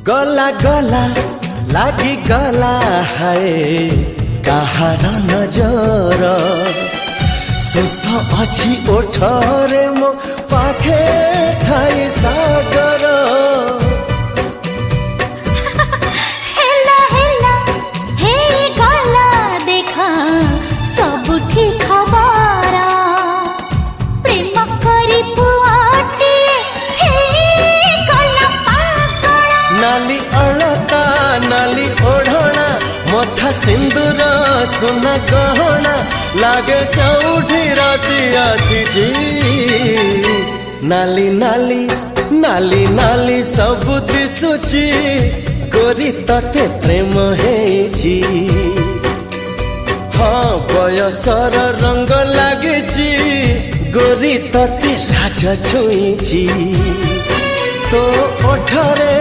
गला गला लागी गला है कहार नजर शेष अच्छी ओठरे मो पाखे ठाई सागर हेला हेला हे गला देखा सब ठीक खबर प्रेम करी पुआटी हे गला पागल नाली अड़ता नाली ओढ़ना मथा सिंदूर सुना गहना लागे चौठी राती आसीची नाली नाली नाली नाली सब दिशुची गोरी तते प्रेम हेची हाँ बयसर रंग लागिची गोरी तते लाज छुईची तो ओठरे